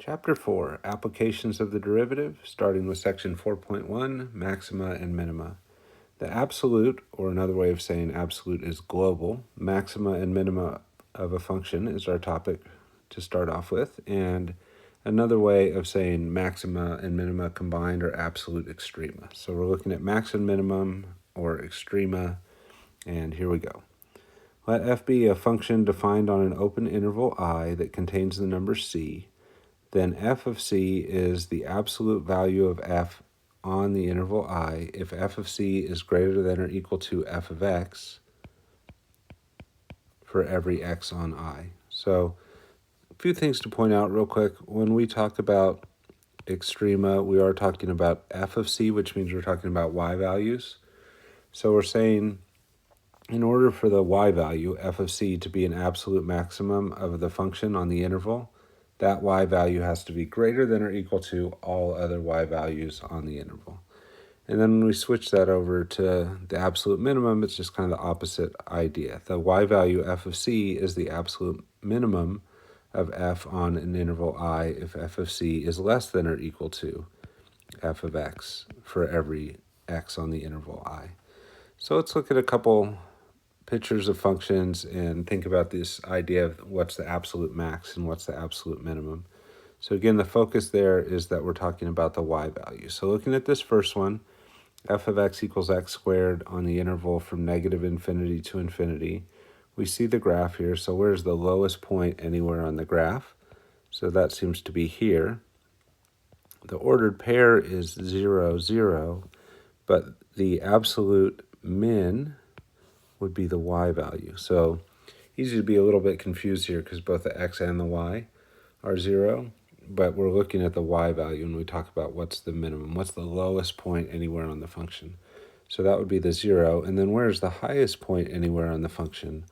Chapter 4, Applications of the Derivative, starting with section 4.1, Maxima and Minima. The absolute, or another way of saying absolute is global, maxima and minima of a function is our topic to start off with, and another way of saying maxima and minima combined are absolute extrema. So we're looking at max and minimum, or extrema, and here we go. Let f be a function defined on an open interval I that contains the number c. Then f of c is the absolute value of f on the interval I if f of c is greater than or equal to f of x for every x on I. So a few things to point out real quick. When we talk about extrema, we are talking about f of c, which means we're talking about y values. So we're saying in order for the y value, f of c, to be an absolute maximum of the function on the interval, that y value has to be greater than or equal to all other y values on the interval. And then when we switch that over to the absolute minimum, it's just kind of the opposite idea. The y value f of c is the absolute minimum of f on an interval I if f of c is less than or equal to f of x for every x on the interval I. So let's look at a couple pictures of functions and think about this idea of what's the absolute max and what's the absolute minimum. So again, the focus there is that we're talking about the y value. So looking at this first one, f of x equals x squared on the interval from negative infinity to infinity. We see the graph here, so where's the lowest point anywhere on the graph? So that seems to be here. The ordered pair is 0, 0, but the absolute min would be the y value. So easy to be a little bit confused here because both the x and the y are 0, but we're looking at the y value when we talk about what's the minimum, what's the lowest point anywhere on the function. So that would be the 0, and then where's the highest point anywhere on the function?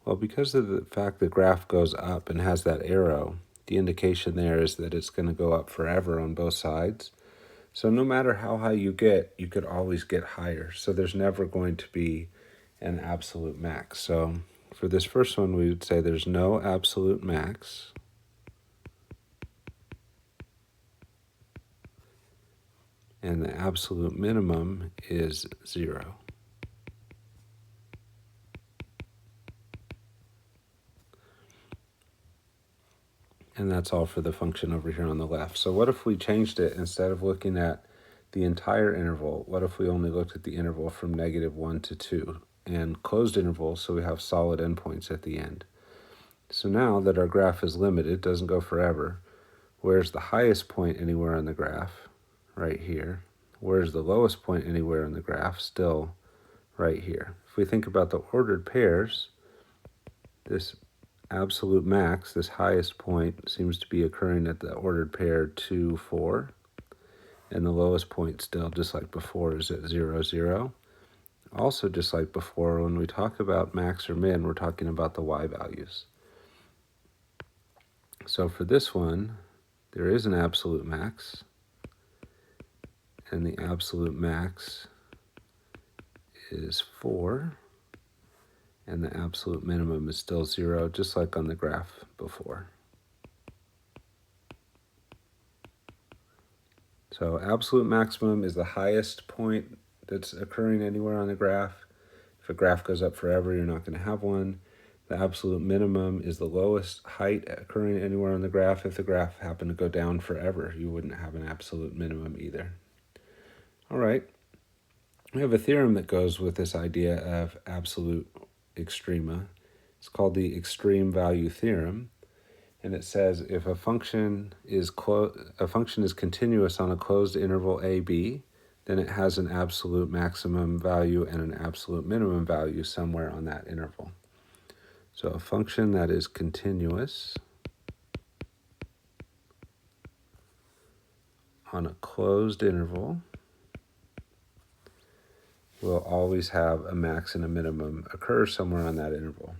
Well, because of the fact the graph goes up and has that arrow, the indication there is that it's going to go up forever on both sides. So no matter how high you get, you could always get higher. So there's never going to be an absolute max. So for this first one, we would say there's no absolute max. And the absolute minimum is 0. And that's all for the function over here on the left. So what if we changed it, instead of looking at the entire interval, what if we only looked at the interval from -1 to 2 and closed intervals, so we have solid endpoints at the end? So now that our graph is limited, doesn't go forever, where's the highest point anywhere on the graph? Right here. Where's the lowest point anywhere on the graph? Still right here. If we think about the ordered pairs, this absolute max, this highest point, seems to be occurring at the ordered pair 2, 4. And the lowest point still, just like before, is at 0, 0. Also, just like before, when we talk about max or min, we're talking about the y values. So for this one, there is an absolute max. And the absolute max is 4. And the absolute minimum is still 0, just like on the graph before. So absolute maximum is the highest point that's occurring anywhere on the graph. If a graph goes up forever, you're not going to have one. The absolute minimum is the lowest height occurring anywhere on the graph. If the graph happened to go down forever, you wouldn't have an absolute minimum either. All right. We have a theorem that goes with this idea of absolute extrema. It's called the extreme value theorem, and it says if a function is continuous on a closed interval a,b, then it has an absolute maximum value and an absolute minimum value somewhere on that interval. So a function that is continuous on a closed interval will always have a max and a minimum occur somewhere on that interval.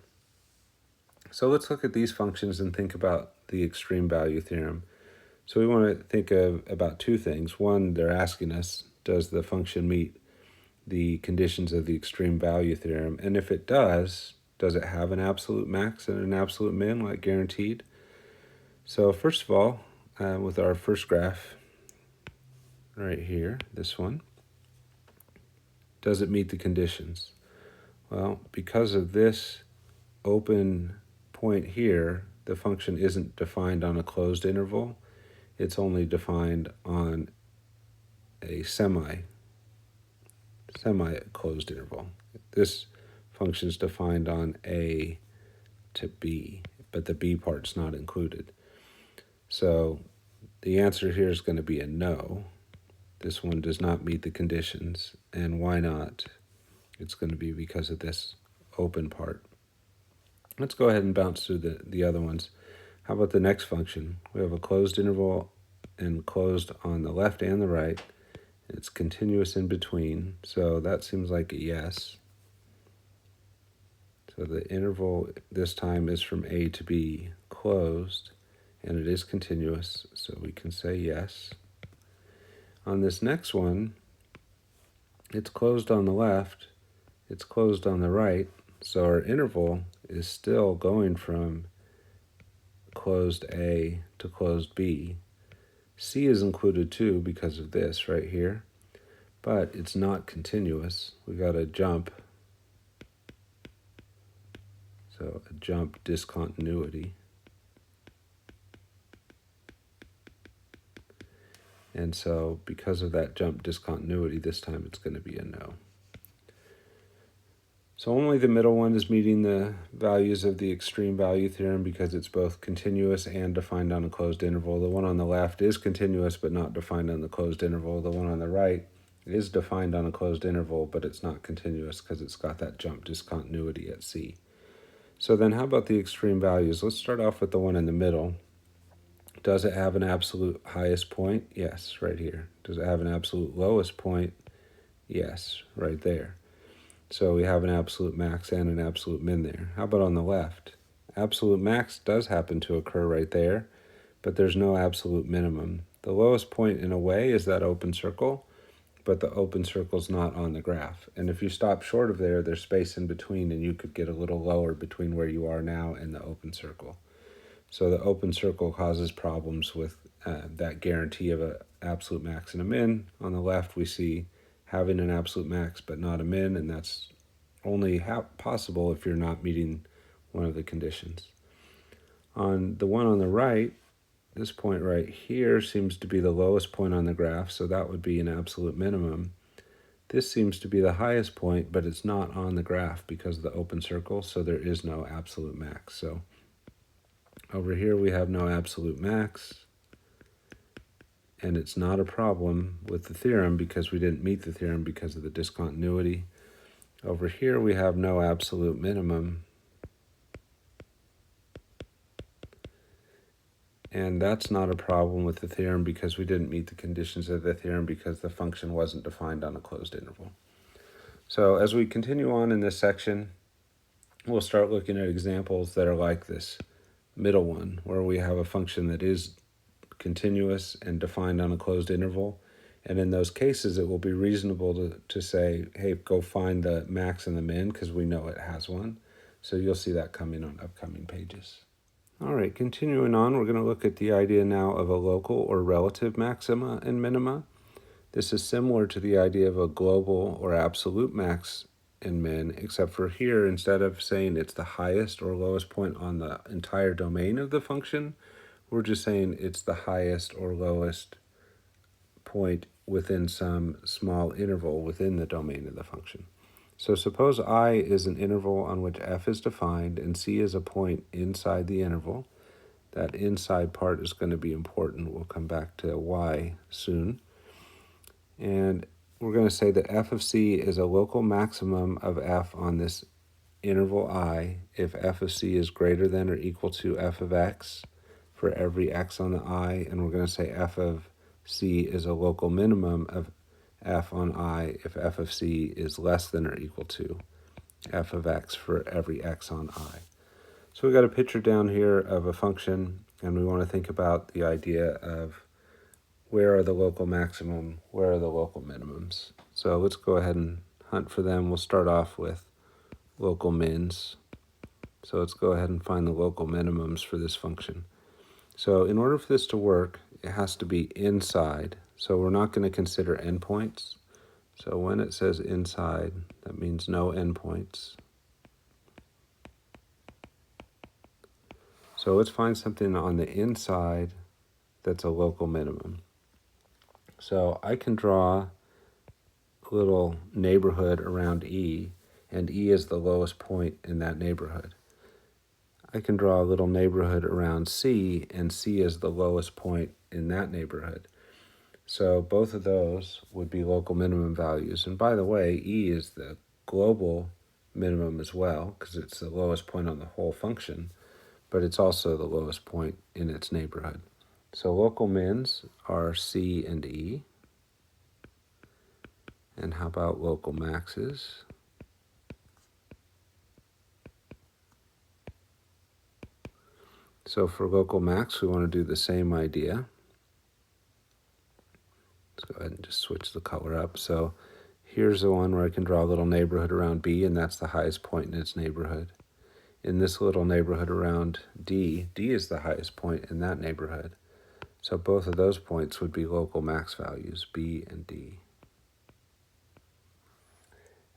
So let's look at these functions and think about the extreme value theorem. So we want to think about two things. One, they're asking us, does the function meet the conditions of the extreme value theorem? And if it does it have an absolute max and an absolute min, like guaranteed? So first of all, with our first graph right here, this one. Does it meet the conditions? Well, because of this open point here, the function isn't defined on a closed interval. It's only defined on a semi-closed interval. This function is defined on A to B, but the B part's not included. So the answer here is going to be a no. This one does not meet the conditions. And why not? It's going to be because of this open part. Let's go ahead and bounce through the other ones. How about the next function? We have a closed interval and closed on the left and the right. It's continuous in between, so that seems like a yes. So the interval this time is from A to B closed, and it is continuous, so we can say yes. On this next one, it's closed on the left, it's closed on the right, so our interval is still going from closed A to closed B. C is included too because of this right here, but it's not continuous. We got a jump. So a jump discontinuity. And so because of that jump discontinuity, this time it's going to be a no. So only the middle one is meeting the values of the extreme value theorem because it's both continuous and defined on a closed interval. The one on the left is continuous but not defined on the closed interval. The one on the right is defined on a closed interval, but it's not continuous because it's got that jump discontinuity at C. So then how about the extreme values? Let's start off with the one in the middle. Does it have an absolute highest point? Yes, right here. Does it have an absolute lowest point? Yes, right there. So we have an absolute max and an absolute min there. How about on the left? Absolute max does happen to occur right there, but there's no absolute minimum. The lowest point in a way is that open circle, but the open circle's not on the graph. And if you stop short of there, there's space in between, and you could get a little lower between where you are now and the open circle. So the open circle causes problems with that guarantee of an absolute max and a min. On the left, we see having an absolute max but not a min, and that's only possible if you're not meeting one of the conditions. On the one on the right, this point right here seems to be the lowest point on the graph, so that would be an absolute minimum. This seems to be the highest point, but it's not on the graph because of the open circle, so there is no absolute max. So over here we have no absolute max, and it's not a problem with the theorem because we didn't meet the theorem because of the discontinuity. Over here we have no absolute minimum, and that's not a problem with the theorem because we didn't meet the conditions of the theorem because the function wasn't defined on a closed interval. So as we continue on in this section, we'll start looking at examples that are like this middle one, where we have a function that is continuous and defined on a closed interval. And in those cases, it will be reasonable to say, hey, go find the max and the min because we know it has one. So you'll see that coming on upcoming pages. All right, continuing on, we're going to look at the idea now of a local or relative maxima and minima. This is similar to the idea of a global or absolute max and min, except for here, instead of saying it's the highest or lowest point on the entire domain of the function, we're just saying it's the highest or lowest point within some small interval within the domain of the function. So suppose I is an interval on which f is defined and c is a point inside the interval. That inside part is going to be important. We'll come back to y soon. And we're going to say that f of c is a local maximum of f on this interval I if f of c is greater than or equal to f of x for every x on the I, and we're going to say f of c is a local minimum of f on I if f of c is less than or equal to f of x for every x on I. So we got a picture down here of a function, and we want to think about the idea of where are the local maximum, where are the local minimums. So let's go ahead and hunt for them. We'll start off with local mins. So let's go ahead and find the local minimums for this function. So in order for this to work, it has to be inside. So we're not going to consider endpoints. So when it says inside, that means no endpoints. So let's find something on the inside that's a local minimum. So I can draw a little neighborhood around E, and E is the lowest point in that neighborhood. I can draw a little neighborhood around C, and C is the lowest point in that neighborhood. So both of those would be local minimum values. And by the way, E is the global minimum as well, because it's the lowest point on the whole function, but it's also the lowest point in its neighborhood. So local mins are C and E. And how about local maxes? So for local max, we want to do the same idea. Let's go ahead and just switch the color up. So here's the one where I can draw a little neighborhood around B, and that's the highest point in its neighborhood. In this little neighborhood around D, D is the highest point in that neighborhood. So both of those points would be local max values, B and D.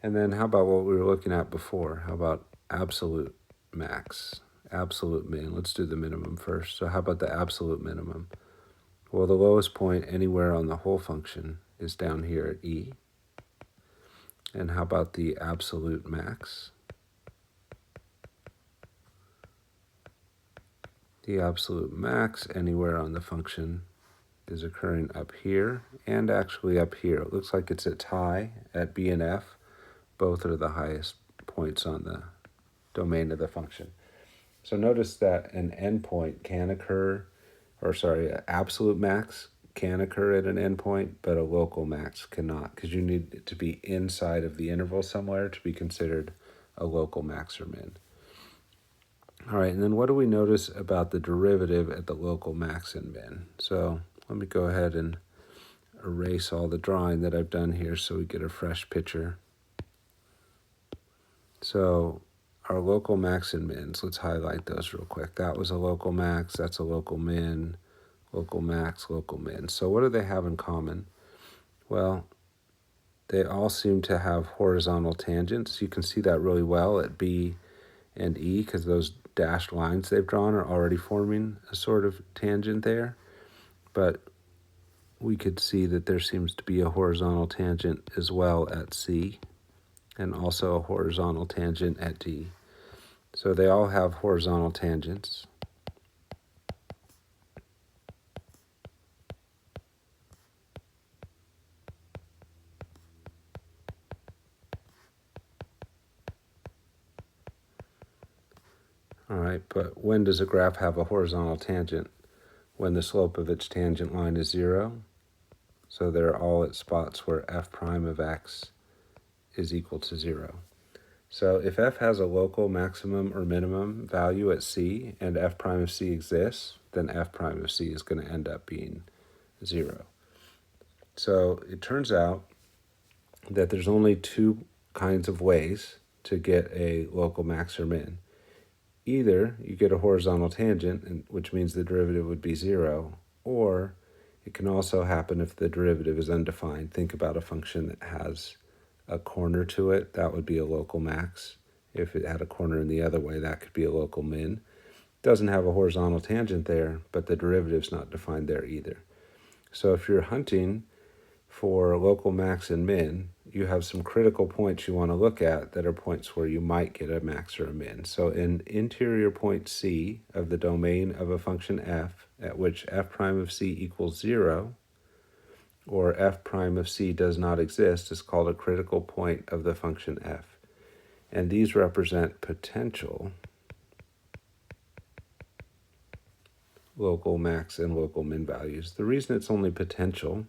And then how about what we were looking at before? How about absolute max, absolute min? Let's do the minimum first. So how about the absolute minimum? Well, the lowest point anywhere on the whole function is down here at E. And how about the absolute max? The absolute max anywhere on the function is occurring up here and actually up here. It looks like it's a tie at B and F. Both are the highest points on the domain of the function. So notice that an endpoint can occur, an absolute max can occur at an endpoint, but a local max cannot, because you need it to be inside of the interval somewhere to be considered a local max or min. All right, and then what do we notice about the derivative at the local max and min? So let me go ahead and erase all the drawing that I've done here so we get a fresh picture. So our local max and mins, let's highlight those real quick. That was a local max, that's a local min, local max, local min. So what do they have in common? Well, they all seem to have horizontal tangents. You can see that really well at B and E because those dashed lines they've drawn are already forming a sort of tangent there. But we could see that there seems to be a horizontal tangent as well at C, and also a horizontal tangent at D. So they all have horizontal tangents. All right, but when does a graph have a horizontal tangent? When the slope of its tangent line is 0. So they're all at spots where f prime of x is equal to 0. So if f has a local maximum or minimum value at C and f prime of C exists, then f prime of C is going to end up being 0. So it turns out that there's only two kinds of ways to get a local max or min. Either you get a horizontal tangent, which means the derivative would be 0, or it can also happen if the derivative is undefined. Think about a function that has a corner to it. That would be a local max. If it had a corner in the other way, that could be a local min. It doesn't have a horizontal tangent there, but the derivative's not defined there either. So if you're hunting for local max and min, you have some critical points you want to look at that are points where you might get a max or a min. So in interior point C of the domain of a function f, at which f prime of C equals 0, or f prime of C does not exist, is called a critical point of the function f. And these represent potential local max and local min values. The reason it's only potential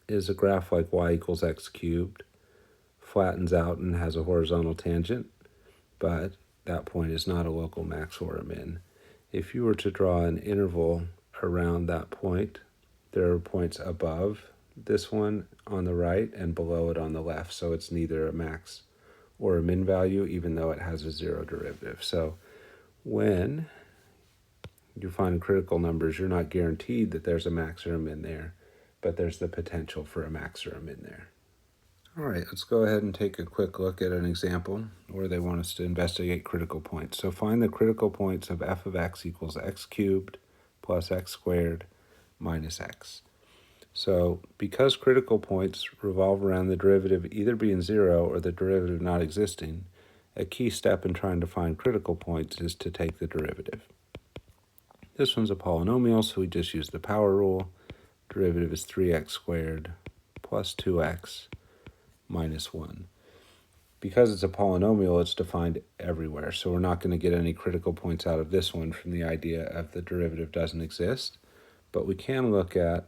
is a graph like y equals x cubed flattens out and has a horizontal tangent, but that point is not a local max or a min. If you were to draw an interval around that point, there are points above this one on the right and below it on the left, so it's neither a max or a min value, even though it has a 0 derivative. So when you find critical numbers, you're not guaranteed that there's a maximum in there, but there's the potential for a maximum in there. All right, let's go ahead and take a quick look at an example where they want us to investigate critical points. So find the critical points of f of x equals x cubed plus x squared minus x. So because critical points revolve around the derivative either being 0 or the derivative not existing, a key step in trying to find critical points is to take the derivative. This one's a polynomial, so we just use the power rule. Derivative is 3x squared plus 2x minus 1. Because it's a polynomial, it's defined everywhere, so we're not going to get any critical points out of this one from the idea of the derivative doesn't exist, but we can look at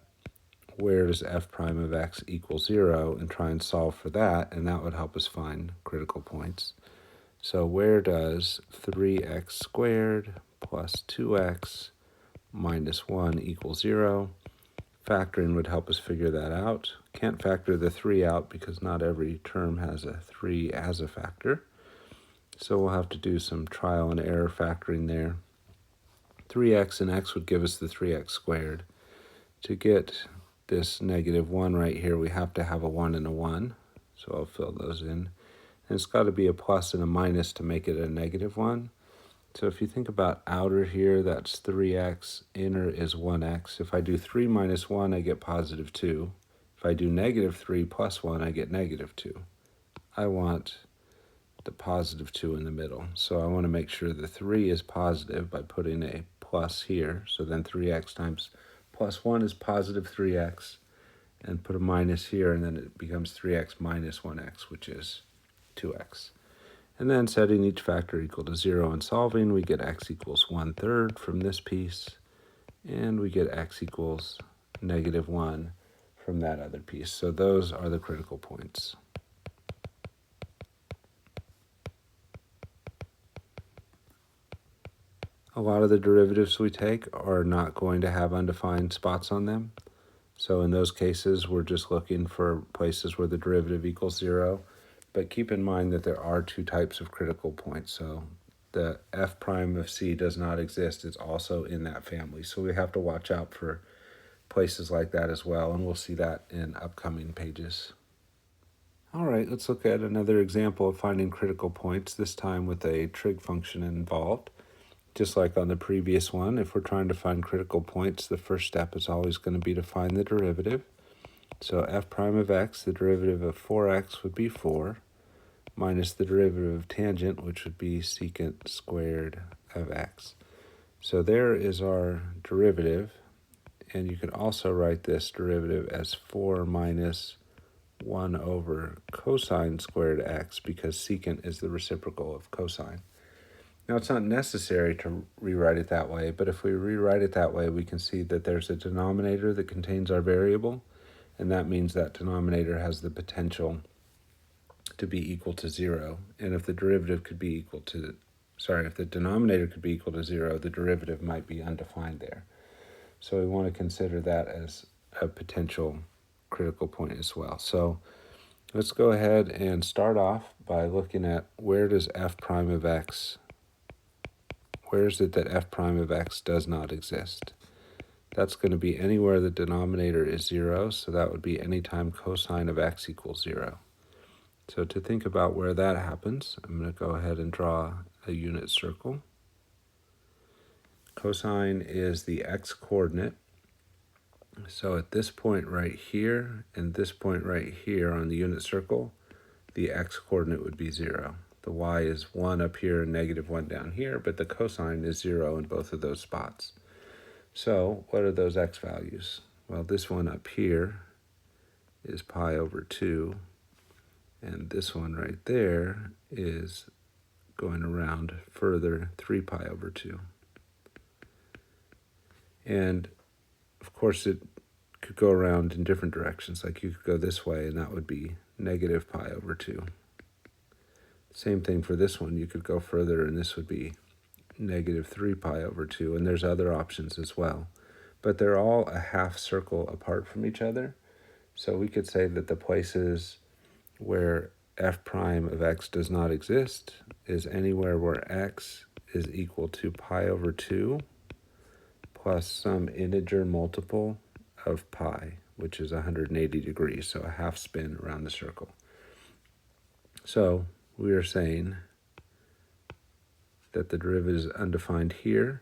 where does f prime of x equal 0 and try and solve for that, and that would help us find critical points. So where does 3x squared plus 2x minus 1 equal 0? Factoring would help us figure that out. Can't factor the 3 out because not every term has a 3 as a factor. So we'll have to do some trial and error factoring there. 3x and x would give us the 3x squared. To get this negative 1 right here, we have to have a 1 and a 1. So I'll fill those in. And it's got to be a plus and a minus to make it a negative 1. So if you think about outer here, that's 3x, inner is 1x. If I do 3 minus 1, I get positive 2. If I do negative 3 plus 1, I get negative 2. I want the positive 2 in the middle. So I want to make sure the 3 is positive by putting a plus here. So then 3x times plus 1 is positive 3x. And put a minus here, and then it becomes 3x minus 1x, which is 2x. And then setting each factor equal to 0 and solving, we get x equals 1/3 from this piece, and we get x equals negative 1 from that other piece. So those are the critical points. A lot of the derivatives we take are not going to have undefined spots on them. So in those cases, we're just looking for places where the derivative equals 0. But keep in mind that there are two types of critical points. So the f prime of c does not exist. It's also in that family. So we have to watch out for places like that as well. And we'll see that in upcoming pages. All right, let's look at another example of finding critical points, this time with a trig function involved. Just like on the previous one, if we're trying to find critical points, the first step is always going to be to find the derivative. So f prime of x, the derivative of 4x would be 4, minus the derivative of tangent, which would be secant squared of x. So there is our derivative, and you can also write this derivative as 4 minus 1 over cosine squared x, because secant is the reciprocal of cosine. Now, it's not necessary to rewrite it that way, but if we rewrite it that way, we can see that there's a denominator that contains our variable, and that means that denominator has the potential to be equal to 0. And if the derivative could be equal to, if the denominator could be equal to 0, the derivative might be undefined there. So we want to consider that as a potential critical point as well. So let's go ahead and start off by looking at where does f prime of x, where is it that f prime of x does not exist? That's going to be anywhere the denominator is 0, so that would be anytime cosine of x equals 0. So to think about where that happens, I'm going to go ahead and draw a unit circle. Cosine is the x-coordinate. So at this point right here and this point right here on the unit circle, the x-coordinate would be 0. The y is 1 up here and negative 1 down here, but the cosine is 0 in both of those spots. So what are those x values? Well, this one up here is pi over 2, and this one right there is going around further 3 pi over 2. And of course it could go around in different directions, like you could go this way and that would be negative pi over 2. Same thing for this one, you could go further and this would be negative 3 pi over 2, and there's other options as well. But they're all a half circle apart from each other. So we could say that the places where f prime of x does not exist is anywhere where x is equal to pi over 2 plus some integer multiple of pi, which is 180 degrees, so a half spin around the circle. So we are saying that the derivative is undefined here,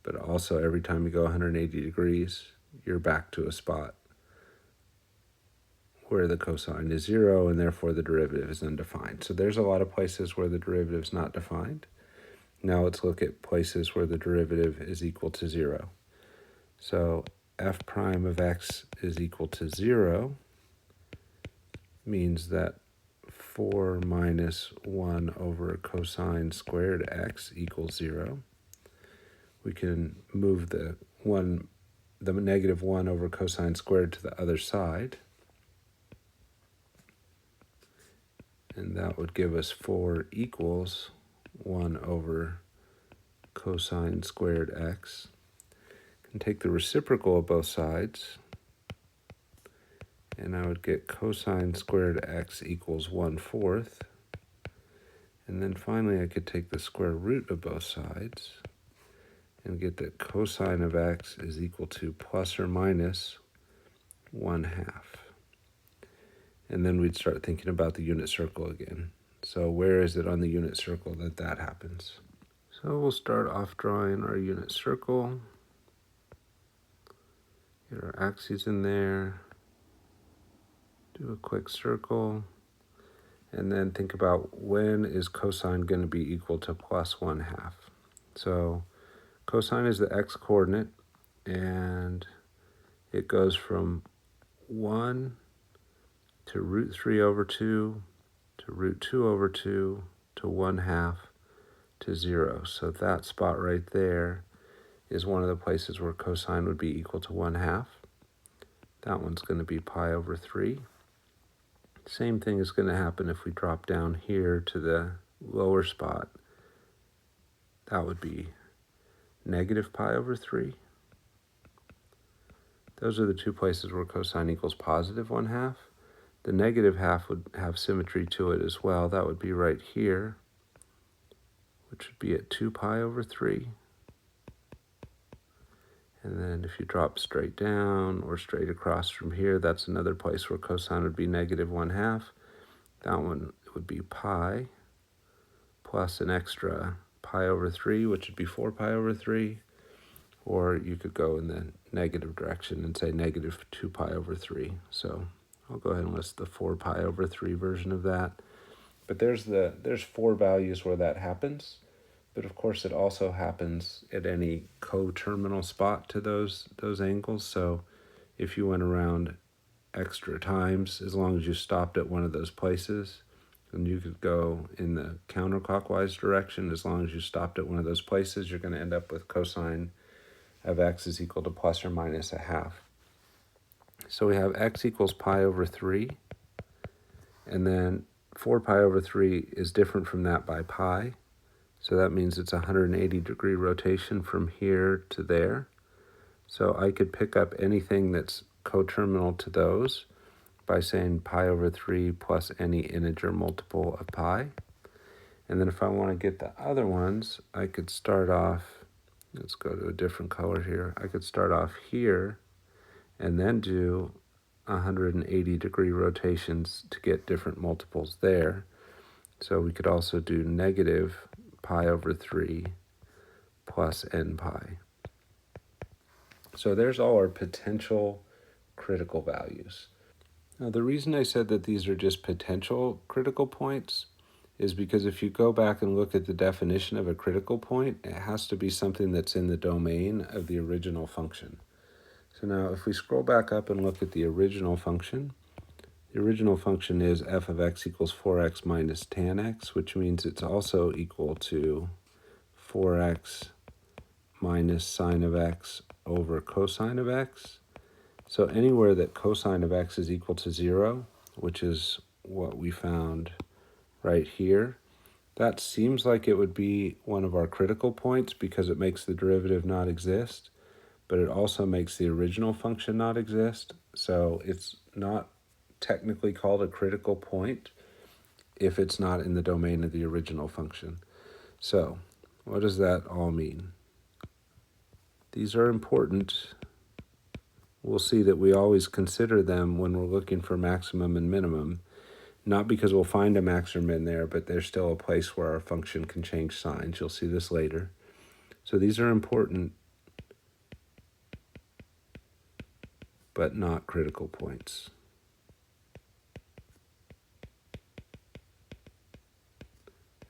but also every time you go 180 degrees, you're back to a spot where the cosine is 0, and therefore the derivative is undefined. So there's a lot of places where the derivative is not defined. Now let's look at places where the derivative is equal to 0. So f prime of x is equal to 0 means that 4 minus 1 over cosine squared x equals 0. We can move the negative 1 over cosine squared to the other side. And that would give us 4 equals 1 over cosine squared x. Can take the reciprocal of both sides, and I would get cosine squared x equals 1/4. And then finally I could take the square root of both sides and get that cosine of x is equal to plus or minus 1/2. And then we'd start thinking about the unit circle again. So where is it on the unit circle that happens? So we'll start off drawing our unit circle. Get our axes in there. Do a quick circle. And then think about when is cosine going to be equal to plus 1/2. So cosine is the x coordinate, and it goes from 1 to root 3 over 2 to root 2 over 2 to 1/2 to 0. So that spot right there is one of the places where cosine would be equal to 1/2. That one's going to be pi over 3. Same thing is going to happen if we drop down here to the lower spot. That would be negative pi over 3. Those are the two places where cosine equals positive 1/2. The negative half would have symmetry to it as well. That would be right here, which would be at 2 pi over 3. And then if you drop straight down or straight across from here, that's another place where cosine would be negative 1/2. That one would be pi plus an extra pi over 3, which would be 4 pi over 3. Or you could go in the negative direction and say negative 2 pi over 3. So I'll go ahead and list the 4 pi over 3 version of that. But there's 4 values where that happens. But of course, it also happens at any coterminal spot to those angles. So if you went around extra times, as long as you stopped at one of those places, and you could go in the counterclockwise direction, as long as you stopped at one of those places, you're going to end up with cosine of x is equal to plus or minus 1/2. So we have x equals pi over 3, and then 4 pi over 3 is different from that by pi. So that means it's a 180-degree rotation from here to there. So I could pick up anything that's coterminal to those by saying pi over 3 plus any integer multiple of pi. And then if I want to get the other ones, I could start off, let's go to a different color here. I could start off here and then do 180-degree rotations to get different multiples there. So we could also do negative pi over 3 plus n pi. So there's all our potential critical values. Now the reason I said that these are just potential critical points is because if you go back and look at the definition of a critical point, it has to be something that's in the domain of the original function. So now if we scroll back up and look at the original function is f of x equals 4x minus tan x, which means it's also equal to 4x minus sine of x over cosine of x. So anywhere that cosine of x is equal to 0, which is what we found right here, that seems like it would be one of our critical points because it makes the derivative not exist, but it also makes the original function not exist. So it's not technically called a critical point if it's not in the domain of the original function. So what does that all mean? These are important. We'll see that we always consider them when we're looking for maximum and minimum, not because we'll find a max or min there, but there's still a place where our function can change signs. You'll see this later. So these are important, but not critical points.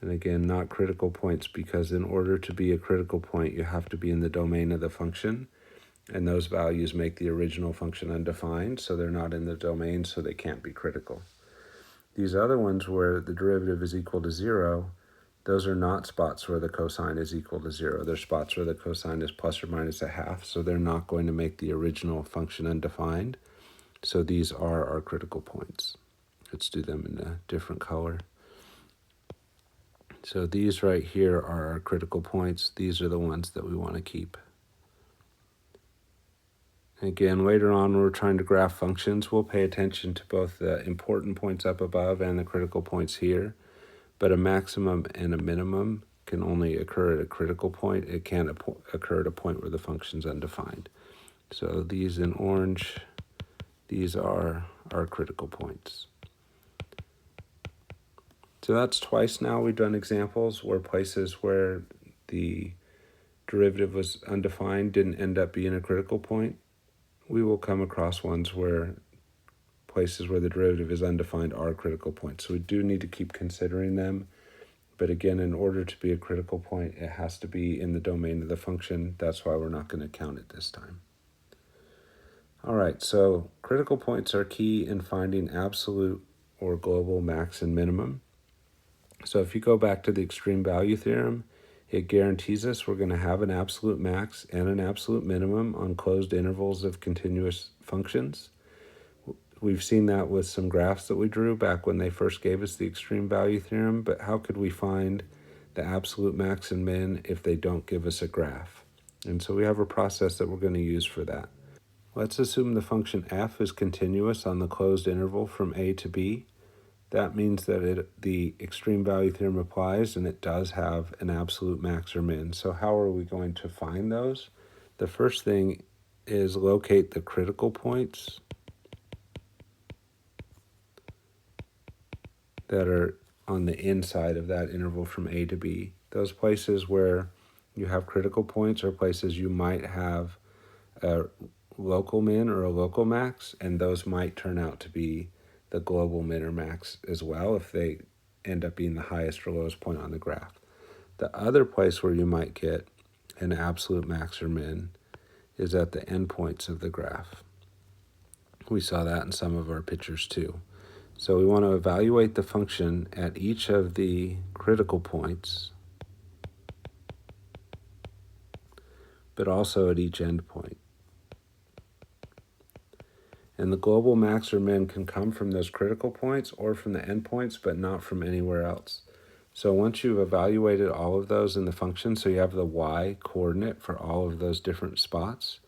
And again, not critical points because in order to be a critical point, you have to be in the domain of the function. And those values make the original function undefined, so they're not in the domain, so they can't be critical. These other ones where the derivative is equal to 0, those are not spots where the cosine is equal to 0. They're spots where the cosine is plus or minus a half, so they're not going to make the original function undefined. So these are our critical points. Let's do them in a different color. So these right here are our critical points. These are the ones that we want to keep. Again, later on when we're trying to graph functions, we'll pay attention to both the important points up above and the critical points here. But a maximum and a minimum can only occur at a critical point. It can't occur at a point where the function's undefined. So these in orange, these are our critical points. So that's twice now we've done examples where places where the derivative was undefined didn't end up being a critical point. We will come across ones where places where the derivative is undefined are critical points. So we do need to keep considering them. But again, in order to be a critical point, it has to be in the domain of the function. That's why we're not going to count it this time. All right, so critical points are key in finding absolute or global max and minimum. So if you go back to the extreme value theorem, it guarantees us we're going to have an absolute max and an absolute minimum on closed intervals of continuous functions. We've seen that with some graphs that we drew back when they first gave us the extreme value theorem, but how could we find the absolute max and min if they don't give us a graph? And so we have a process that we're going to use for that. Let's assume the function f is continuous on the closed interval from a to b. That means that the extreme value theorem applies and it does have an absolute max or min. So how are we going to find those? The first thing is locate the critical points that are on the inside of that interval from a to b. Those places where you have critical points are places you might have a local min or a local max, and those might turn out to be the global min or max as well if they end up being the highest or lowest point on the graph. The other place where you might get an absolute max or min is at the endpoints of the graph. We saw that in some of our pictures too. So we want to evaluate the function at each of the critical points, but also at each endpoint. And the global max or min can come from those critical points or from the endpoints, but not from anywhere else. So once you've evaluated all of those in the function, so you have the y coordinate for all of those different spots,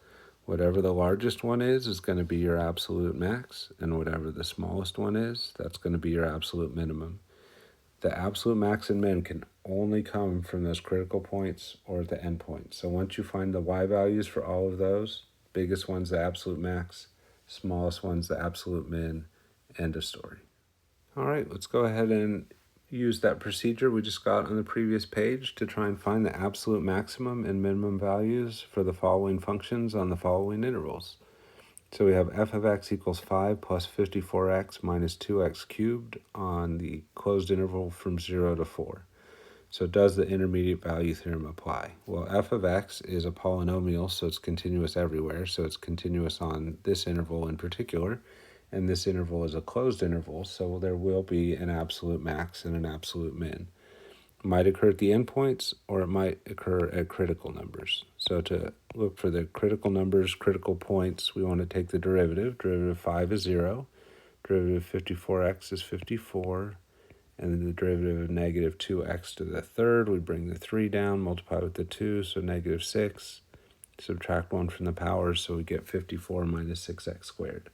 whatever the largest one is going to be your absolute max, and whatever the smallest one is, that's going to be your absolute minimum. The absolute max and min can only come from those critical points or the endpoints. So once you find the y values for all of those, biggest one's the absolute max, smallest one's the absolute min, end of story. All right, let's go ahead and use that procedure we just got on the previous page to try and find the absolute maximum and minimum values for the following functions on the following intervals. So we have f of x equals 5 plus 54x minus 2x cubed on the closed interval from 0 to 4. So does the intermediate value theorem apply? Well, f of x is a polynomial, so it's continuous everywhere. So it's continuous on this interval in particular. And this interval is a closed interval, so there will be an absolute max and an absolute min. It might occur at the endpoints, or it might occur at critical numbers. So to look for the critical numbers, critical points, we want to take the derivative. Derivative of 5 is 0. Derivative of 54x is 54. And then the derivative of negative 2x to the third, we bring the 3 down, multiply with the 2, so negative 6. Subtract 1 from the powers, so we get 54 minus 6x squared.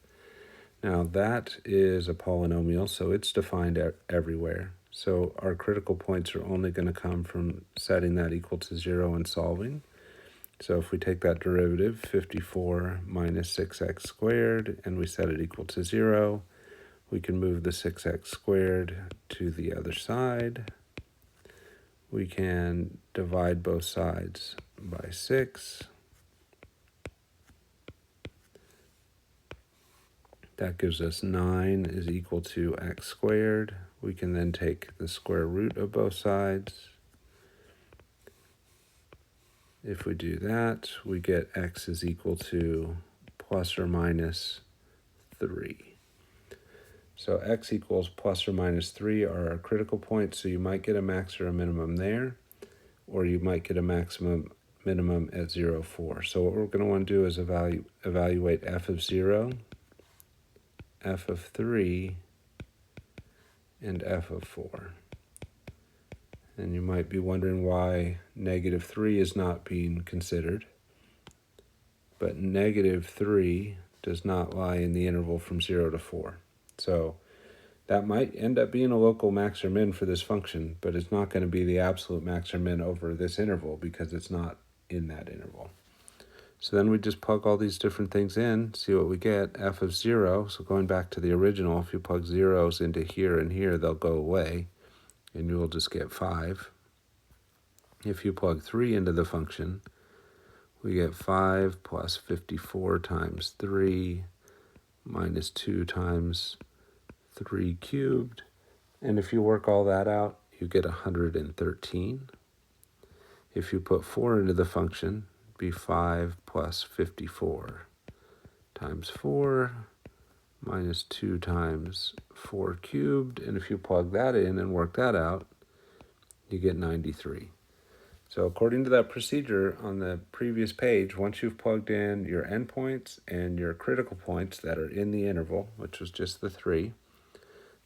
Now that is a polynomial, so it's defined everywhere. So our critical points are only going to come from setting that equal to 0 and solving. So if we take that derivative, 54 minus 6x squared, and we set it equal to 0, we can move the 6x squared to the other side. We can divide both sides by 6. That gives us 9 is equal to x squared. We can then take the square root of both sides. If we do that, we get x is equal to plus or minus 3. So x equals plus or minus 3 are our critical points, so you might get a max or a minimum there, or you might get a maximum minimum at 0, 4. So what we're going to want to do is evaluate f of 0, f of 3, and f of 4. And you might be wondering why negative 3 is not being considered. But negative 3 does not lie in the interval from 0 to 4. So that might end up being a local max or min for this function, but it's not going to be the absolute max or min over this interval because it's not in that interval. So then we just plug all these different things in, see what we get. F of 0, so going back to the original, if you plug zeros into here and here, they'll go away, and you will just get 5. If you plug 3 into the function, we get 5 plus 54 times 3 minus 2 times 3 cubed. And if you work all that out, you get 113. If you put 4 into the function, it'd be 5 plus 54 times 4 minus 2 times 4 cubed. And if you plug that in and work that out, you get 93. So according to that procedure on the previous page, once you've plugged in your endpoints and your critical points that are in the interval, which was just the 3,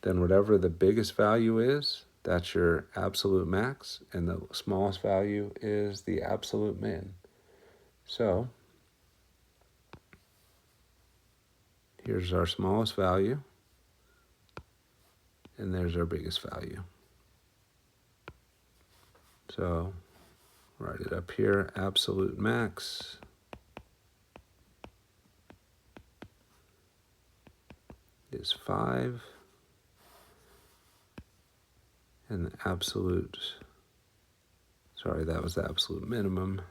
then whatever the biggest value is, that's your absolute max, and the smallest value is the absolute min. So here's our smallest value, and there's our biggest value. So write it up here, absolute max is 5, and the absolute, that was the absolute minimum.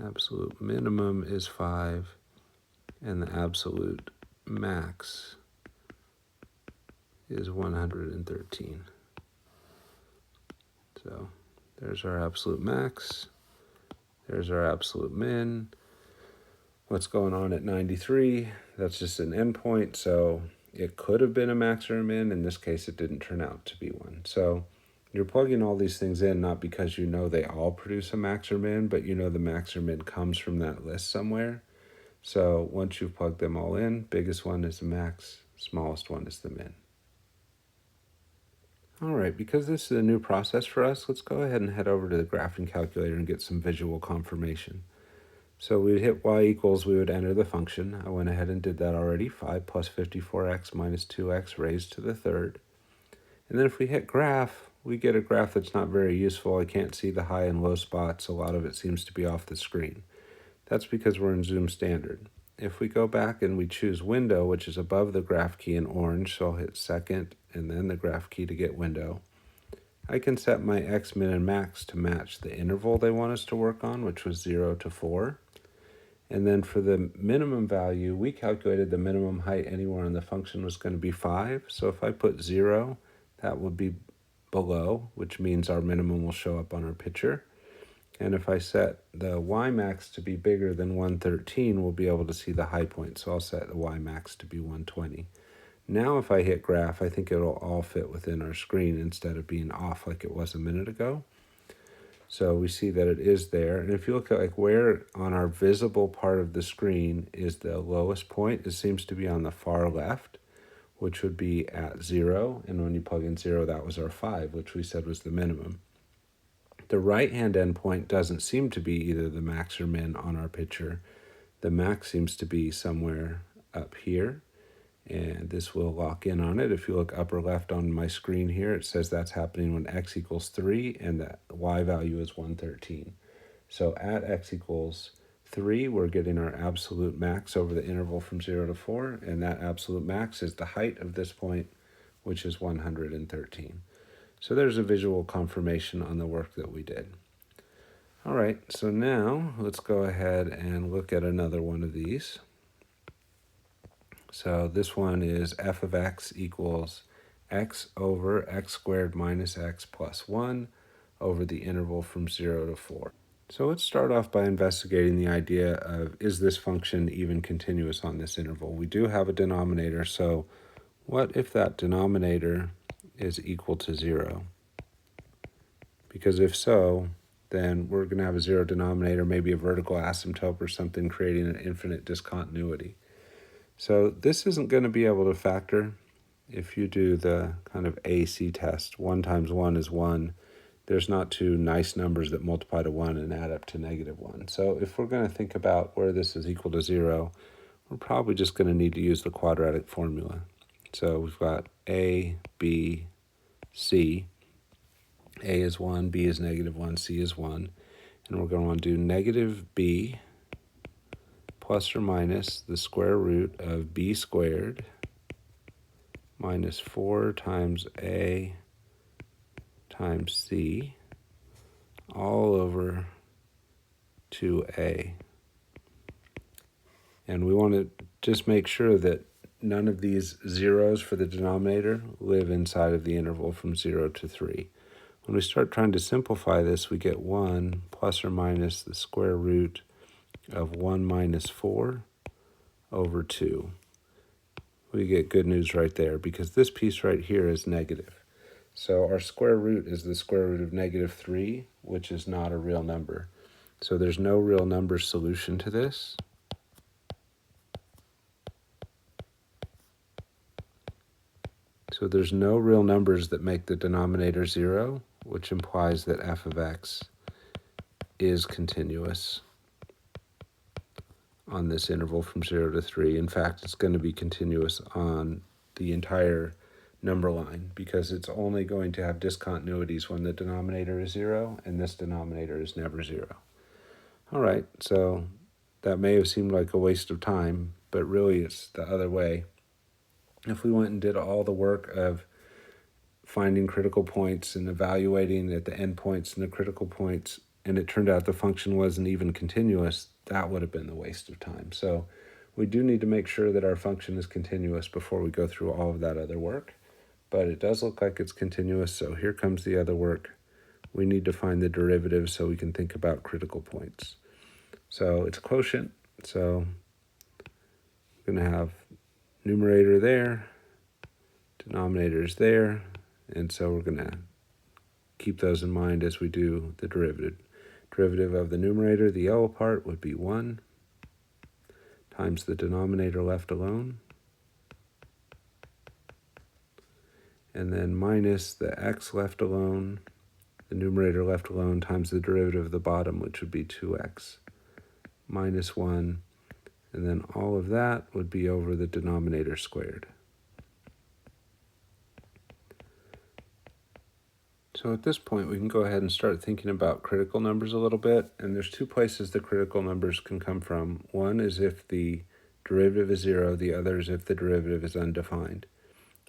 Absolute minimum is 5, and the absolute max is 113. So there's our absolute max, there's our absolute min. What's going on at 93? That's just an endpoint, so it could have been a max or a min. In this case, it didn't turn out to be one. So you're plugging all these things in not because you know they all produce a max or min, but you know the max or min comes from that list somewhere. So once you've plugged them all in, biggest one is the max, smallest one is the min. All right, because this is a new process for us, let's go ahead and head over to the graphing calculator and get some visual confirmation. So we'd hit y equals, we would enter the function. I went ahead and did that already, 5 plus 54x minus 2x raised to the third. And then if we hit graph, we get a graph that's not very useful. I can't see the high and low spots. A lot of it seems to be off the screen. That's because we're in Zoom Standard. If we go back and we choose window, which is above the graph key in orange, so I'll hit second and then the graph key to get window, I can set my x, min, and max to match the interval they want us to work on, which was 0 to 4. And then for the minimum value, we calculated the minimum height anywhere on the function was going to be 5. So if I put 0, that would be below, which means our minimum will show up on our picture. And if I set the y max to be bigger than 113, we'll be able to see the high point. So I'll set the y max to be 120. Now if I hit graph, I think it'll all fit within our screen instead of being off like it was a minute ago. So we see that it is there. And if you look at like where on our visible part of the screen is the lowest point, it seems to be on the far left, which would be at 0. And when you plug in 0, that was our 5, which we said was the minimum. The right-hand endpoint doesn't seem to be either the max or min on our picture. The max seems to be somewhere up here, And this will lock in on it. If you look upper left on my screen here, it says that's happening when x equals 3 and the y value is 113. So at x equals 3, we're getting our absolute max over the interval from 0 to 4, and that absolute max is the height of this point, which is 113. So there's a visual confirmation on the work that we did. All right, so now let's go ahead and look at another one of these. So this one is f of x equals x over x squared minus x plus 1 over the interval from 0 to 4. So let's start off by investigating the idea of, is this function even continuous on this interval? We do have a denominator, so what if that denominator is equal to 0? Because if so, then we're going to have a 0 denominator, maybe a vertical asymptote or something, creating an infinite discontinuity. So this isn't going to be able to factor. If you do the kind of AC test, 1 times 1 is 1. There's not two nice numbers that multiply to 1 and add up to -1. So if we're going to think about where this is equal to 0, we're probably just going to need to use the quadratic formula. So we've got A, B, C. A is 1, B is -1, C is 1. And we're going to want to do negative B plus or minus the square root of b squared minus 4 times a times c all over 2a. And we want to just make sure that none of these zeros for the denominator live inside of the interval from 0 to 3. When we start trying to simplify this, we get 1 plus or minus the square root of 1 minus 4 over 2. We get good news right there because this piece right here is negative. So our square root is the square root of -3, which is not a real number. So there's no real number solution to this. So there's no real numbers that make the denominator 0, which implies that f of x is continuous on this interval from 0 to 3. In fact, it's going to be continuous on the entire number line because it's only going to have discontinuities when the denominator is 0 and this denominator is never 0. All right, so that may have seemed like a waste of time, but really it's the other way. If we went and did all the work of finding critical points and evaluating at the endpoints and the critical points, and it turned out the function wasn't even continuous, that would have been the waste of time. So we do need to make sure that our function is continuous before we go through all of that other work. But it does look like it's continuous, so here comes the other work. We need to find the derivative so we can think about critical points. So it's quotient, so we're going to have numerator there, denominator is there, and so we're going to keep those in mind as we do the derivative. Derivative of the numerator, the yellow part, would be 1 times the denominator left alone, and then minus the x left alone, the numerator left alone, times the derivative of the bottom, which would be 2x minus 1, and then all of that would be over the denominator squared. So at this point, we can go ahead and start thinking about critical numbers a little bit, and there's two places the critical numbers can come from. One is if the derivative is 0, the other is if the derivative is undefined.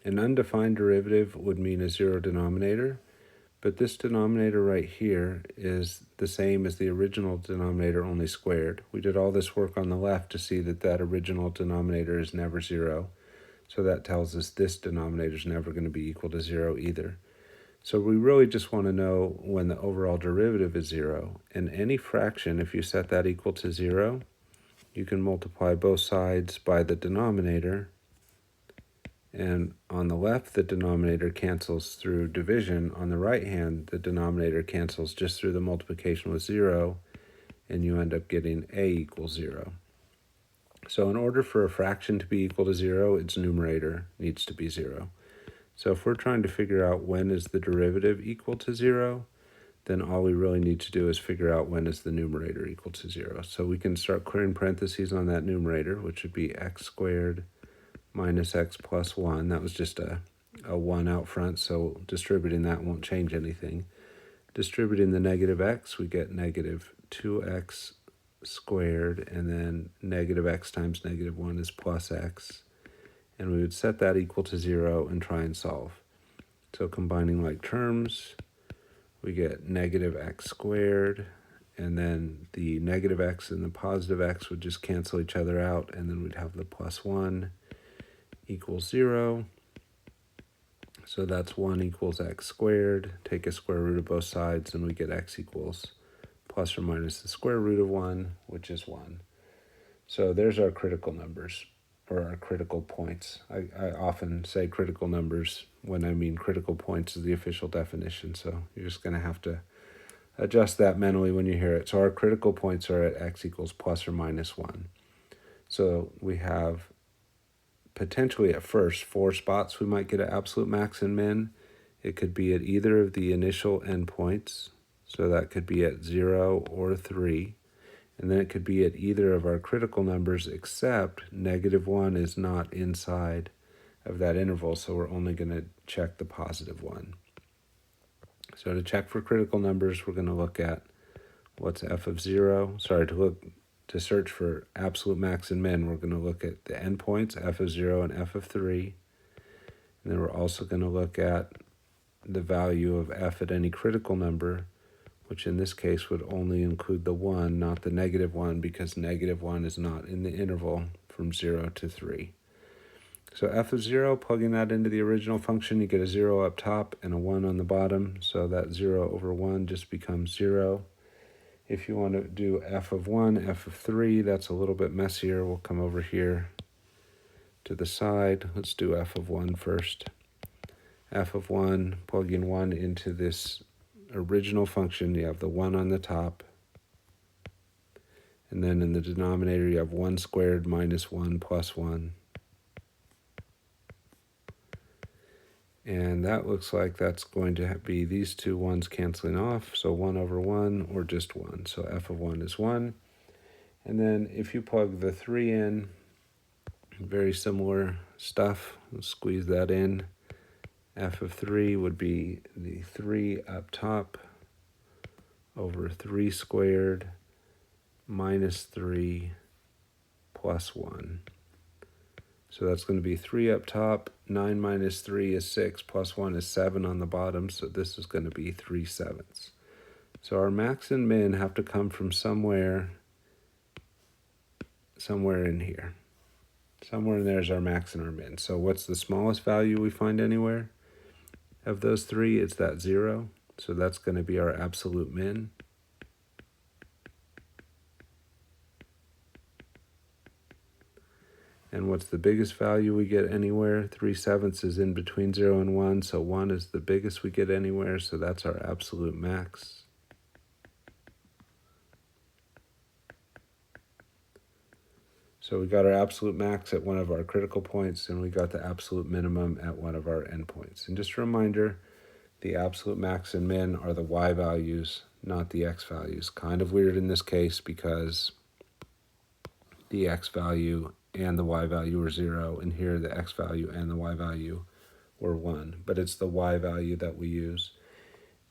An undefined derivative would mean a 0 denominator, but this denominator right here is the same as the original denominator, only squared. We did all this work on the left to see that that original denominator is never 0, so that tells us this denominator is never going to be equal to 0 either. So we really just want to know when the overall derivative is 0. And any fraction, if you set that equal to 0, you can multiply both sides by the denominator. And on the left, the denominator cancels through division. On the right hand, the denominator cancels just through the multiplication with 0, and you end up getting a equals 0. So in order for a fraction to be equal to 0, its numerator needs to be 0. So if we're trying to figure out when is the derivative equal to 0, then all we really need to do is figure out when is the numerator equal to 0. So we can start clearing parentheses on that numerator, which would be x squared minus x plus 1. That was just a 1 out front, so distributing that won't change anything. Distributing the negative x, we get negative 2x squared, and then negative x times negative 1 is plus x. And we would set that equal to 0 and try and solve. So combining like terms, we get negative x squared, and then the negative x and the positive x would just cancel each other out, and then we'd have the plus 1 equals 0. So that's 1 equals x squared. Take a square root of both sides, and we get x equals plus or minus the square root of 1, which is 1. So there's our critical numbers, or our critical points. I often say critical numbers when I mean critical points is the official definition, so you're just going to have to adjust that mentally when you hear it. So our critical points are at x equals plus or minus 1. So we have potentially at first 4 spots we might get an absolute max and min. It could be at either of the initial endpoints, so that could be at 0 or 3. And then it could be at either of our critical numbers, except negative 1 is not inside of that interval, so we're only going to check the positive 1. So to check for critical numbers, we're going to look at what's f of 0. To search for absolute max and min, we're going to look at the endpoints, f of 0 and f of 3. And then we're also going to look at the value of f at any critical number, which in this case would only include the 1, not the negative 1, because negative 1 is not in the interval from 0 to 3. So f of 0, plugging that into the original function, you get a 0 up top and a 1 on the bottom, so that 0 over 1 just becomes 0. If you want to do f of 1, f of 3, that's a little bit messier. We'll come over here to the side. Let's do f of 1 first. F of 1, plugging 1 into this original function, you have the 1 on the top. And then in the denominator, you have 1 squared minus 1 plus 1. And that looks like that's going to be these two 1's canceling off. So 1 over 1 or just 1. So f of 1 is 1. And then if you plug the 3 in, very similar stuff. Let's squeeze that in. F of 3 would be the 3 up top over 3 squared minus 3 plus 1. So that's going to be 3 up top, 9 minus 3 is 6, plus 1 is 7 on the bottom, so this is going to be 3/7. So our max and min have to come from somewhere in here. Somewhere in there is our max and our min. So what's the smallest value we find anywhere? Of those 3, it's that 0, so that's going to be our absolute min. And what's the biggest value we get anywhere? 3/7 is in between 0 and 1, so 1 is the biggest we get anywhere, so that's our absolute max. So we got our absolute max at one of our critical points, and we got the absolute minimum at one of our endpoints. And just a reminder, the absolute max and min are the y values, not the x values. Kind of weird in this case because the x value and the y value are 0, and here the x value and the y value were 1. But it's the y value that we use.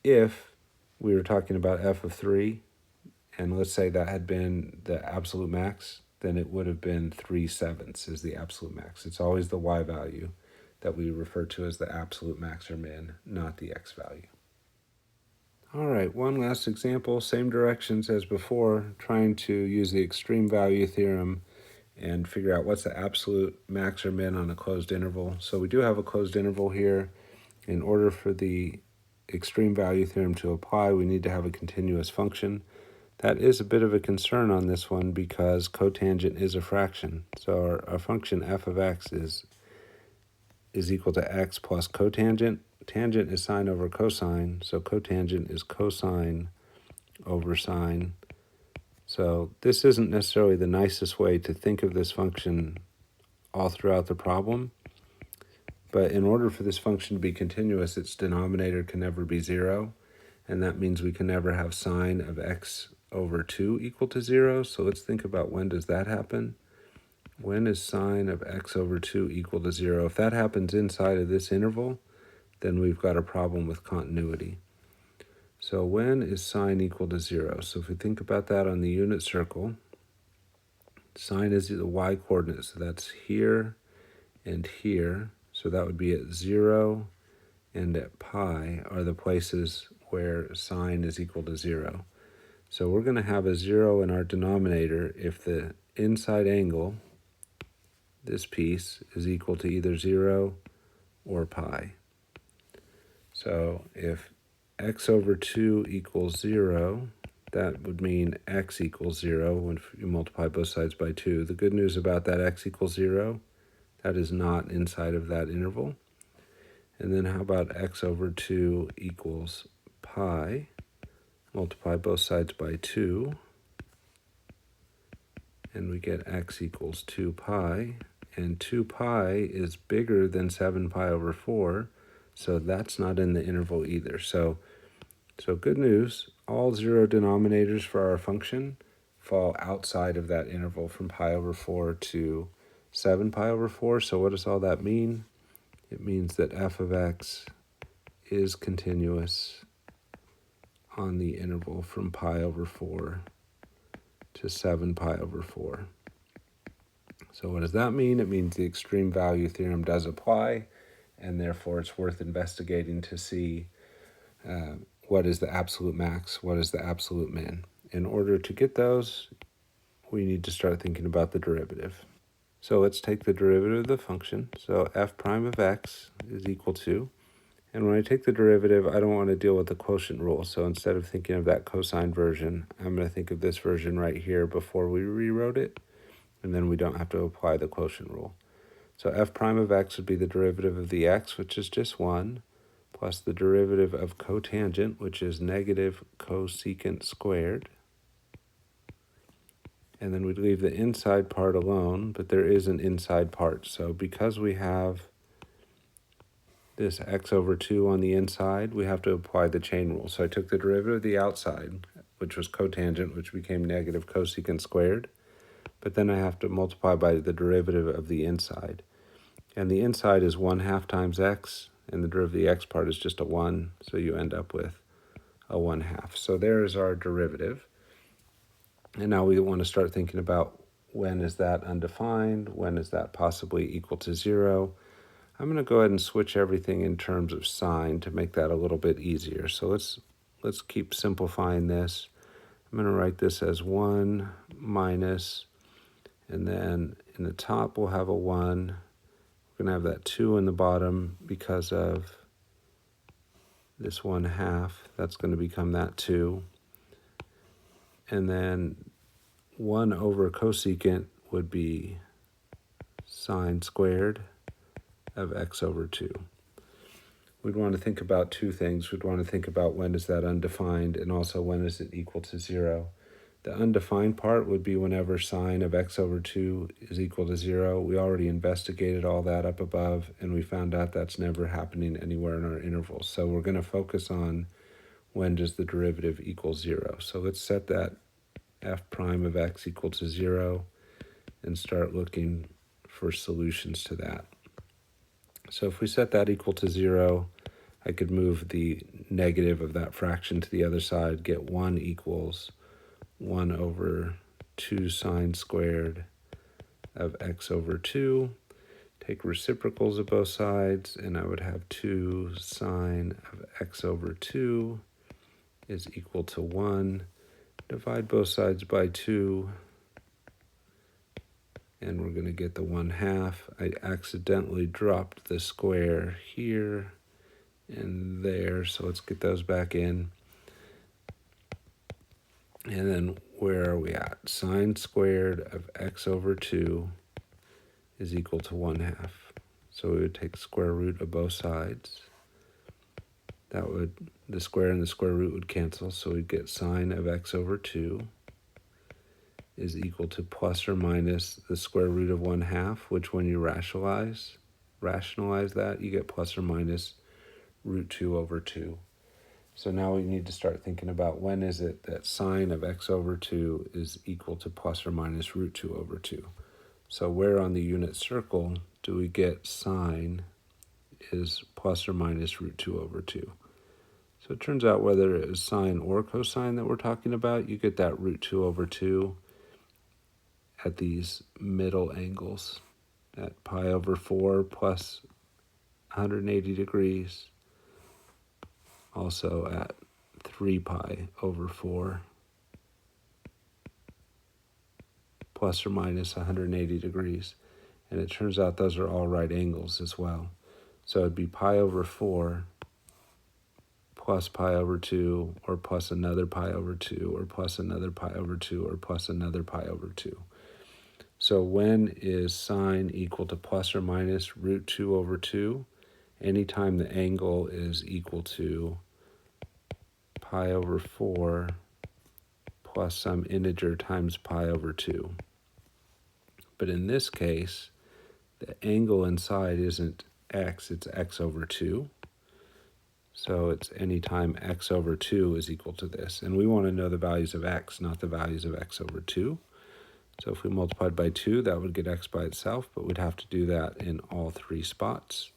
If we were talking about f of 3, and let's say that had been the absolute max, then it would have been 3/7 is the absolute max. It's always the y value that we refer to as the absolute max or min, not the x value. All right, one last example, same directions as before, trying to use the extreme value theorem and figure out what's the absolute max or min on a closed interval. So we do have a closed interval here. In order for the extreme value theorem to apply, we need to have a continuous function. That is a bit of a concern on this one because cotangent is a fraction. So our function f of x is equal to x plus cotangent. Tangent is sine over cosine, so cotangent is cosine over sine. So this isn't necessarily the nicest way to think of this function all throughout the problem. But in order for this function to be continuous, its denominator can never be 0. And that means we can never have sine of x over 2 equal to 0. So let's think about when does that happen. When is sine of x over 2 equal to 0? If that happens inside of this interval, then we've got a problem with continuity. So when is sine equal to 0? So if we think about that on the unit circle, sine is the y-coordinate, so that's here and here. So that would be at 0 and at pi are the places where sine is equal to 0. So we're going to have a 0 in our denominator if the inside angle, this piece, is equal to either 0 or pi. So if x over 2 equals 0, that would mean x equals 0 when you multiply both sides by 2. The good news about that x equals 0, that is not inside of that interval. And then how about x over 2 equals pi? Multiply both sides by 2, and we get x equals 2 pi. And 2 pi is bigger than 7 pi over 4, so that's not in the interval either. So good news, all 0 denominators for our function fall outside of that interval from pi over 4 to 7 pi over 4. So what does all that mean? It means that f of x is continuous on the interval from pi over 4 to 7 pi over 4. So what does that mean? It means the extreme value theorem does apply, and therefore it's worth investigating to see what is the absolute max, what is the absolute min. In order to get those, we need to start thinking about the derivative. So let's take the derivative of the function. So f prime of x is equal to, and when I take the derivative, I don't want to deal with the quotient rule. So instead of thinking of that cosine version, I'm going to think of this version right here before we rewrote it, and then we don't have to apply the quotient rule. So f prime of x would be the derivative of the x, which is just 1, plus the derivative of cotangent, which is negative cosecant squared. And then we'd leave the inside part alone, but there is an inside part. So because we have this x over 2 on the inside, we have to apply the chain rule. So I took the derivative of the outside, which was cotangent, which became negative cosecant squared. But then I have to multiply by the derivative of the inside. And the inside is 1/2 times x, and the derivative of the x part is just a 1, so you end up with a 1/2. So there is our derivative. And now we want to start thinking about when is that undefined, when is that possibly equal to 0. I'm going to go ahead and switch everything in terms of sign to make that a little bit easier. So let's keep simplifying this. I'm going to write this as 1 minus, and then in the top we'll have a 1. We're going to have that 2 in the bottom because of this 1/2. That's going to become that 2. And then 1 over cosecant would be sine squared of x over 2. We'd want to think about two things. We'd want to think about when is that undefined, and also when is it equal to 0. The undefined part would be whenever sine of x over 2 is equal to 0. We already investigated all that up above, and we found out that's never happening anywhere in our intervals. So we're going to focus on when does the derivative equal 0. So let's set that f prime of x equal to 0 and start looking for solutions to that. So if we set that equal to 0, I could move the negative of that fraction to the other side, get 1 equals 1 over 2 sine squared of x over 2. Take reciprocals of both sides, and I would have 2 sine of x over 2 is equal to 1. Divide both sides by 2, and we're going to get the 1/2. I accidentally dropped the square here and there, so let's get those back in. And then where are we at? Sine squared of x over 2 is equal to 1/2. So we would take square root of both sides. The square and the square root would cancel, so we'd get sine of x over 2 is equal to plus or minus the square root of 1/2, which when you rationalize that, you get plus or minus root 2 over 2. So now we need to start thinking about when is it that sine of x over 2 is equal to plus or minus root 2 over 2. So where on the unit circle do we get sine is plus or minus root 2 over 2? So it turns out whether it is sine or cosine that we're talking about, you get that root 2 over 2 at these middle angles, at pi over 4 plus 180 degrees, also at 3 pi over 4 plus or minus 180 degrees. And it turns out those are all right angles as well. So it'd be pi over 4 plus pi over 2, or plus another pi over 2, or plus another pi over 2, or plus another pi over 2. So when is sine equal to plus or minus root 2 over 2? Anytime the angle is equal to pi over 4 plus some integer times pi over 2. But in this case, the angle inside isn't x, it's x over 2. So it's anytime x over 2 is equal to this. And we want to know the values of x, not the values of x over 2. So if we multiplied by 2, that would get x by itself, but we'd have to do that in all three spots.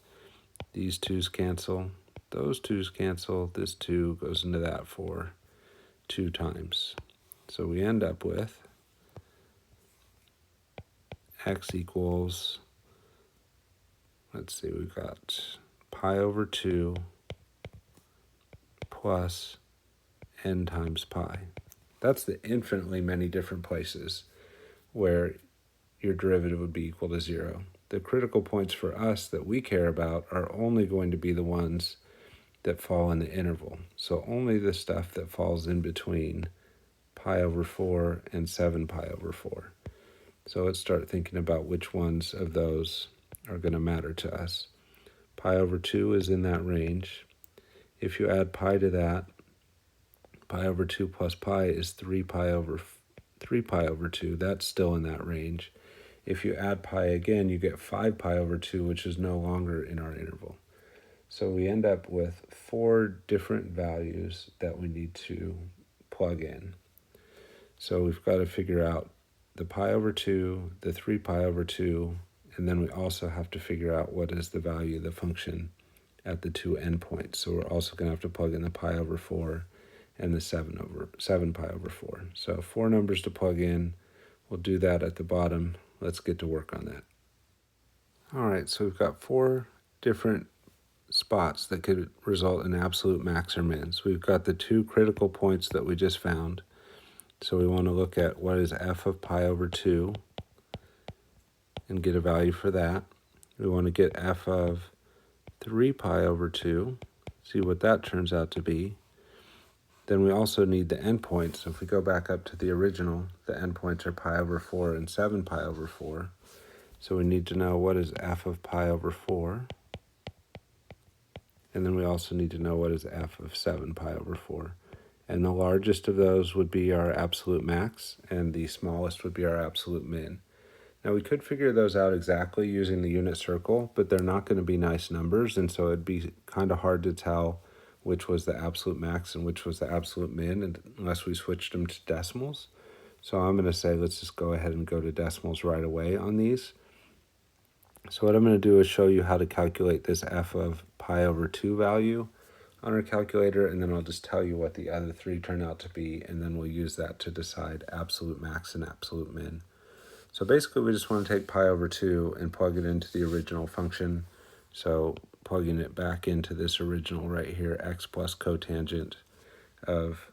These 2's cancel, those 2's cancel, this 2 goes into that 4 2 times. So we end up with x equals, let's see, we've got pi over 2 plus n times pi. That's the infinitely many different places where your derivative would be equal to 0. The critical points for us that we care about are only going to be the ones that fall in the interval. So only the stuff that falls in between pi over 4 and 7 pi over 4. So let's start thinking about which ones of those are going to matter to us. Pi over 2 is in that range. If you add pi to that, pi over 2 plus pi is 3 pi over 2. That's still in that range. If you add pi again, you get 5 pi over 2, which is no longer in our interval. So we end up with 4 different values that we need to plug in. So we've got to figure out the pi over 2, the 3 pi over 2, and then we also have to figure out what is the value of the function at the 2 endpoints. So we're also going to have to plug in the pi over 4 and the 7 pi over 4. So 4 numbers to plug in. We'll do that at the bottom. Let's get to work on that. All right, so we've got 4 different spots that could result in absolute max or mins. We've got the 2 critical points that we just found. So we want to look at what is f of pi over 2 and get a value for that. We want to get f of 3 pi over 2, see what that turns out to be. Then we also need the endpoints. So if we go back up to the original, the endpoints are pi over 4 and 7 pi over 4. So we need to know what is f of pi over 4. And then we also need to know what is f of 7 pi over 4. And the largest of those would be our absolute max, and the smallest would be our absolute min. Now we could figure those out exactly using the unit circle, but they're not going to be nice numbers, and so it'd be kind of hard to tell which was the absolute max and which was the absolute min unless we switched them to decimals. So I'm going to say let's just go ahead and go to decimals right away on these. So what I'm going to do is show you how to calculate this f of pi over 2 value on our calculator, and then I'll just tell you what the other 3 turn out to be, and then we'll use that to decide absolute max and absolute min. So basically we just want to take pi over 2 and plug it into the original function. So plugging it back into this original right here, x plus cotangent of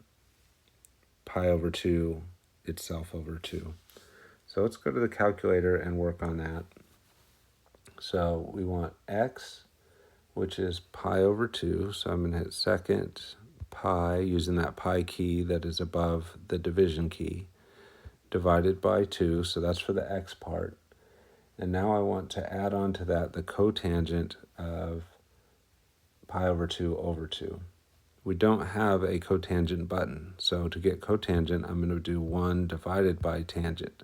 pi over 2 itself over 2. So let's go to the calculator and work on that. So we want x, which is pi over 2. So I'm going to hit second pi using that pi key that is above the division key, divided by 2. So that's for the x part. And now I want to add on to that the cotangent of pi over 2 over 2. We don't have a cotangent button. So to get cotangent, I'm going to do 1 divided by tangent.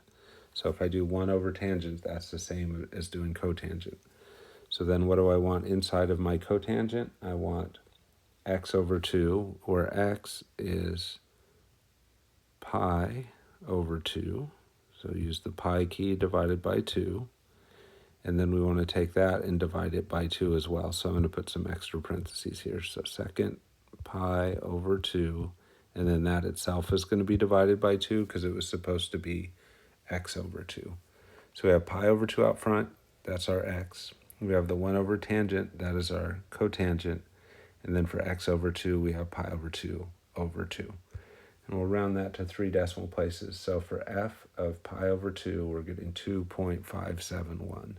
So if I do 1 over tangent, that's the same as doing cotangent. So then what do I want inside of my cotangent? I want x over 2, where x is pi over 2. So use the pi key divided by 2. And then we want to take that and divide it by 2 as well. So I'm going to put some extra parentheses here. So second pi over 2. And then that itself is going to be divided by 2 because it was supposed to be x over 2. So we have pi over 2 out front. That's our x. We have the 1 over tangent. That is our cotangent. And then for x over 2, we have pi over 2 over 2. And we'll round that to 3 decimal places. So for f of pi over 2, we're getting 2.571.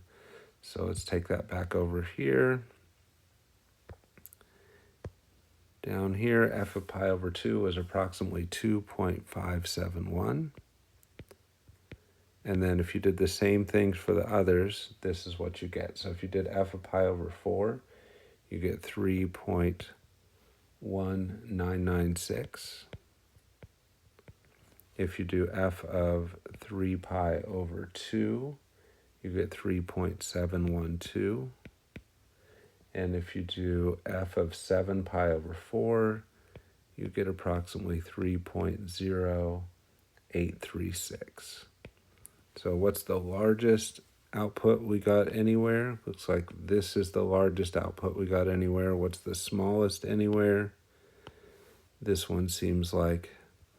So let's take that back over here. Down here, f of pi over 2 is approximately 2.571. And then if you did the same things for the others, this is what you get. So if you did f of pi over 4, you get 3.1996. If you do f of 3 pi over 2, you get 3.712. And if you do f of 7 pi over 4, you get approximately 3.0836. So what's the largest output we got anywhere? Looks like this is the largest output we got anywhere. What's the smallest anywhere? This one seems like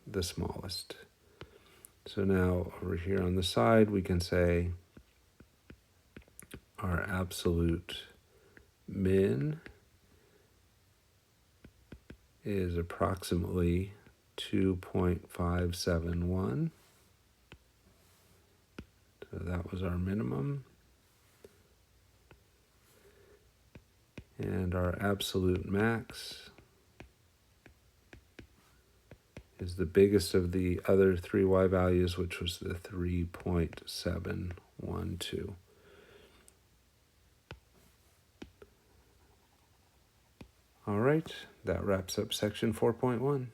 the smallest. So now over here on the side, we can say our absolute min is approximately 2.571. So that was our minimum. And our absolute max is the biggest of the other 3 y values, which was the 3.712. All right, that wraps up section 4.1.